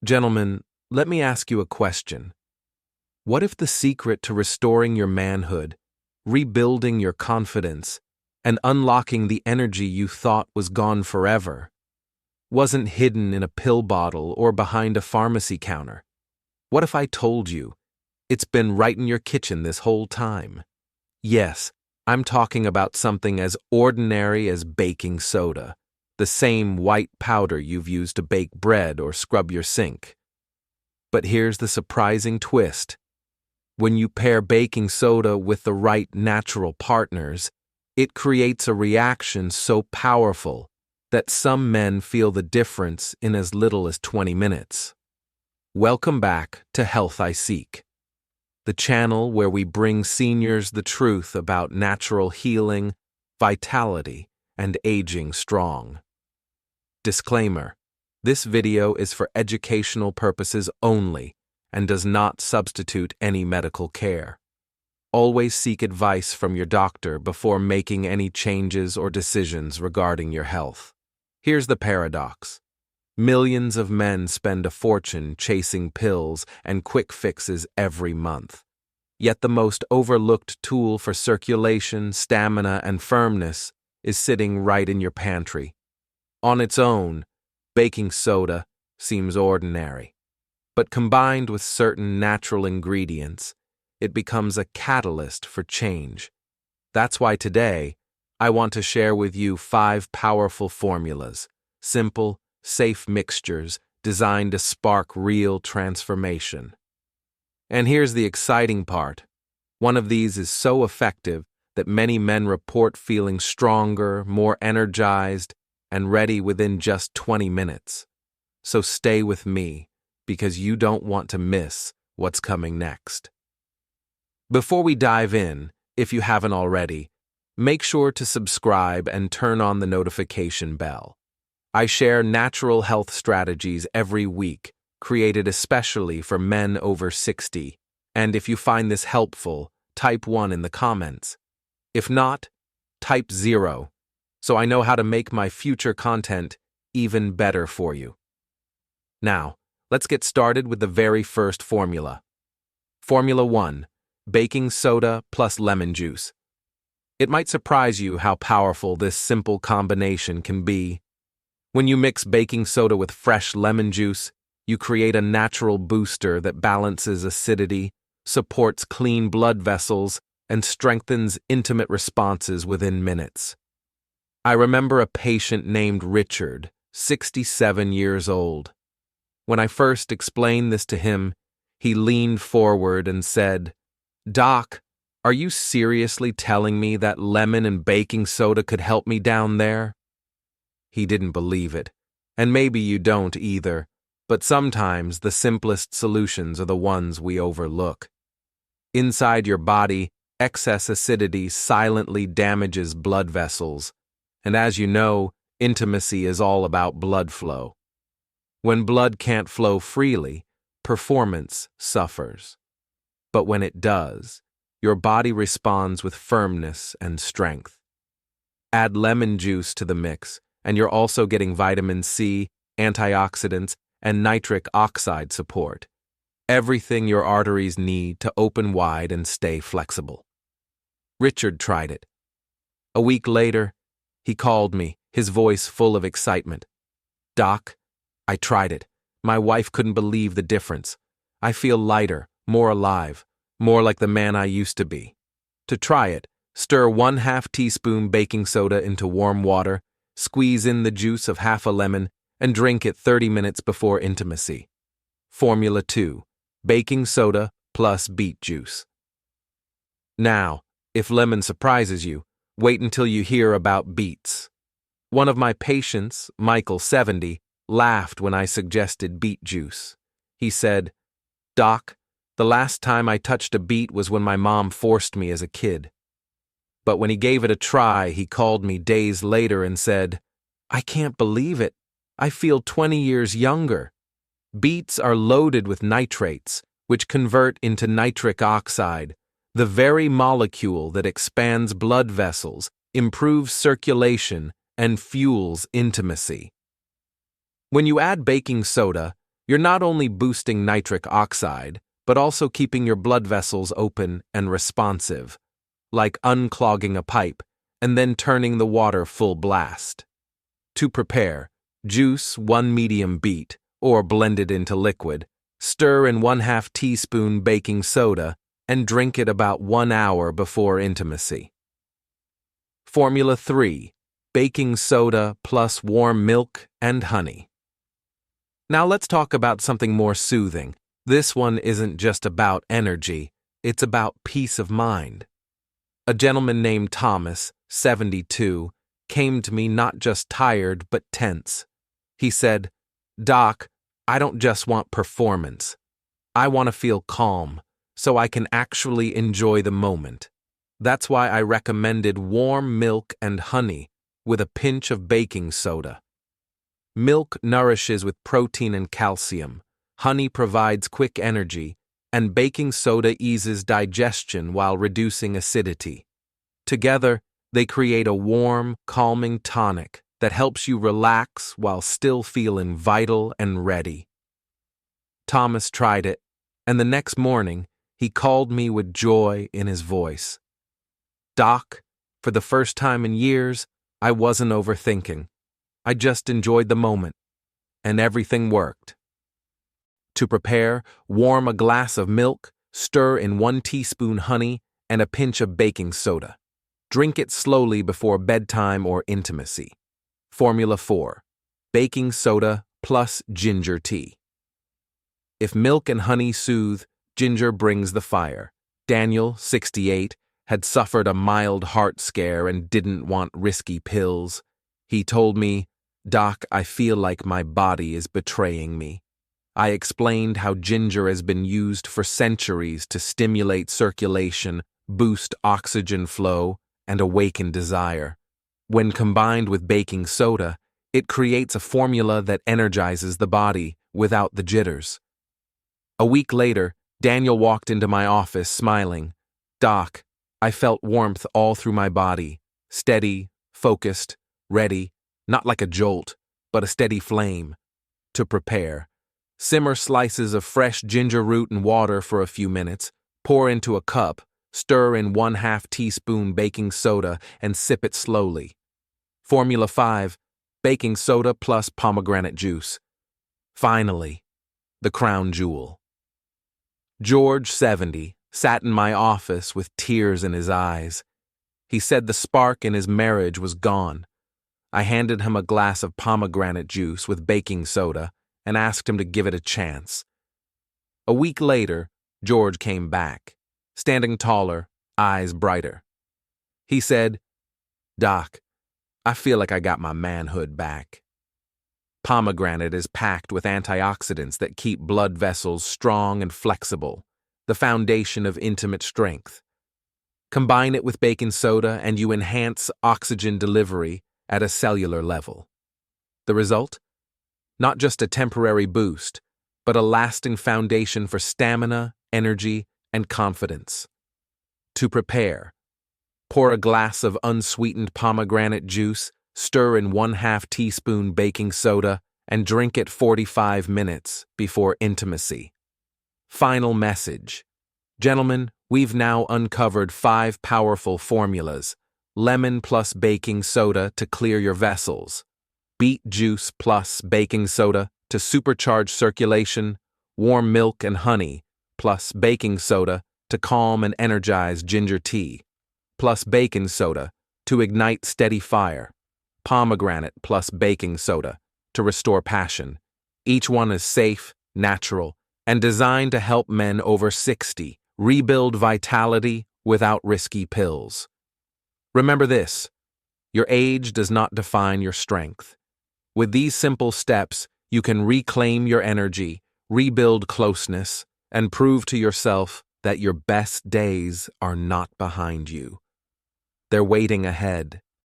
Gentlemen, let me ask you a question. What if the secret to restoring your manhood, rebuilding your confidence, and unlocking the energy you thought was gone forever wasn't hidden in a pill bottle or behind a pharmacy counter? What if I told you it's been right in your kitchen this whole time? Yes, I'm talking about something as ordinary as baking soda, the same white powder you've used to bake bread or scrub your sink. But here's the surprising twist. When you pair baking soda with the right natural partners, it creates a reaction so powerful that some men feel the difference in as little as 20 minutes. Welcome back to Health I Seek, the channel where we bring seniors the truth about natural healing, vitality, and aging strong. Disclaimer: this video is for educational purposes only and does not substitute any medical care. Always seek advice from your doctor before making any changes or decisions regarding your health. Here's the paradox. Millions of men spend a fortune chasing pills and quick fixes every month. Yet the most overlooked tool for circulation, stamina, and firmness is sitting right in your pantry. On its own, baking soda seems ordinary. But combined with certain natural ingredients, it becomes a catalyst for change. That's why today, I want to share with you 5 powerful formulas, simple, safe mixtures designed to spark real transformation. And here's the exciting part. One of these is so effective that many men report feeling stronger, more energized, and ready within just 20 minutes. So stay with me, because you don't want to miss what's coming next. Before we dive in, if you haven't already, make sure to subscribe and turn on the notification bell. I share natural health strategies every week, created especially for men over 60, and if you find this helpful, type 1 in the comments. If not, type 0, so I know how to make my future content even better for you. Now, let's get started with the very first formula. Formula 1. Baking soda plus lemon juice. It might surprise you how powerful this simple combination can be. When you mix baking soda with fresh lemon juice, you create a natural booster that balances acidity, supports clean blood vessels, and strengthens intimate responses within minutes. I remember a patient named Richard, 67 years old. When I first explained this to him, he leaned forward and said, "Doc, are you seriously telling me that lemon and baking soda could help me down there?" He didn't believe it, and maybe you don't either, but sometimes the simplest solutions are the ones we overlook. Inside your body, excess acidity silently damages blood vessels, and as you know, intimacy is all about blood flow. When blood can't flow freely, performance suffers. But when it does, your body responds with firmness and strength. Add lemon juice to the mix, and you're also getting vitamin C, antioxidants, and nitric oxide support. Everything your arteries need to open wide and stay flexible. Richard tried it. A week later, he called me, his voice full of excitement. "Doc, I tried it. My wife couldn't believe the difference. I feel lighter, more alive, more like the man I used to be." To try it, stir 1/2 teaspoon baking soda into warm water, squeeze in the juice of half a lemon, and drink it 30 minutes before intimacy. Formula 2. Baking soda plus beet juice. Now, if lemon surprises you, wait until you hear about beets. One of my patients, Michael, 70, laughed when I suggested beet juice. He said, "Doc, the last time I touched a beet was when my mom forced me as a kid." But when he gave it a try, he called me days later and said, "I can't believe it. I feel 20 years younger." Beets are loaded with nitrates, which convert into nitric oxide, the very molecule that expands blood vessels, improves circulation, and fuels intimacy. When you add baking soda, You're not only boosting nitric oxide, but also keeping your blood vessels open and responsive, like unclogging a pipe and then turning the water full blast. To prepare, juice 1 medium beet or blend it into liquid, stir in 1/2 teaspoon baking soda, and drink it about 1 hour before intimacy. Formula 3: baking soda plus warm milk and honey. Now let's talk about something more soothing. This one isn't just about energy, it's about peace of mind. A gentleman named Thomas, 72, came to me not just tired but tense. He said, "Doc, I don't just want performance. I want to feel calm, so I can actually enjoy the moment." That's why I recommended warm milk and honey with a pinch of baking soda. Milk nourishes with protein and calcium, honey provides quick energy, and baking soda eases digestion while reducing acidity. Together, they create a warm, calming tonic that helps you relax while still feeling vital and ready. Thomas tried it, and the next morning, he called me with joy in his voice. "Doc, for the first time in years, I wasn't overthinking. I just enjoyed the moment, and everything worked." To prepare, warm a glass of milk, stir in 1 teaspoon honey, and a pinch of baking soda. Drink it slowly before bedtime or intimacy. Formula 4: baking soda plus ginger tea. If milk and honey soothe, ginger brings the fire. Daniel, 68, had suffered a mild heart scare and didn't want risky pills. He told me, "Doc, I feel like my body is betraying me." I explained how ginger has been used for centuries to stimulate circulation, boost oxygen flow, and awaken desire. When combined with baking soda, it creates a formula that energizes the body without the jitters. A week later, Daniel walked into my office smiling. "Doc, I felt warmth all through my body, steady, focused, ready, not like a jolt, but a steady flame." To prepare, simmer slices of fresh ginger root in water for a few minutes, pour into a cup, stir in 1/2 teaspoon baking soda, and sip it slowly. Formula 5: baking soda plus pomegranate juice. Finally, the crown jewel. George, 70, sat in my office with tears in his eyes. He said the spark in his marriage was gone. I handed him a glass of pomegranate juice with baking soda and asked him to give it a chance. A week later, George came back, standing taller, eyes brighter. He said, "Doc, I feel like I got my manhood back." Pomegranate is packed with antioxidants that keep blood vessels strong and flexible, the foundation of intimate strength. Combine it with baking soda and you enhance oxygen delivery at a cellular level. The result? Not just a temporary boost, but a lasting foundation for stamina, energy, and confidence. To prepare, pour a glass of unsweetened pomegranate juice, stir in 1/2 teaspoon baking soda, and drink it 45 minutes before intimacy. Final message. Gentlemen, we've now uncovered 5 powerful formulas: lemon plus baking soda to clear your vessels, beet juice plus baking soda to supercharge circulation, warm milk and honey plus baking soda to calm and energize ginger tea, plus baking soda to ignite steady fire, pomegranate plus baking soda to restore passion. Each one is safe, natural, and designed to help men over 60 rebuild vitality without risky pills. Remember this: your age does not define your strength. With these simple steps, you can reclaim your energy, rebuild closeness, and prove to yourself that your best days are not behind you. They're waiting ahead.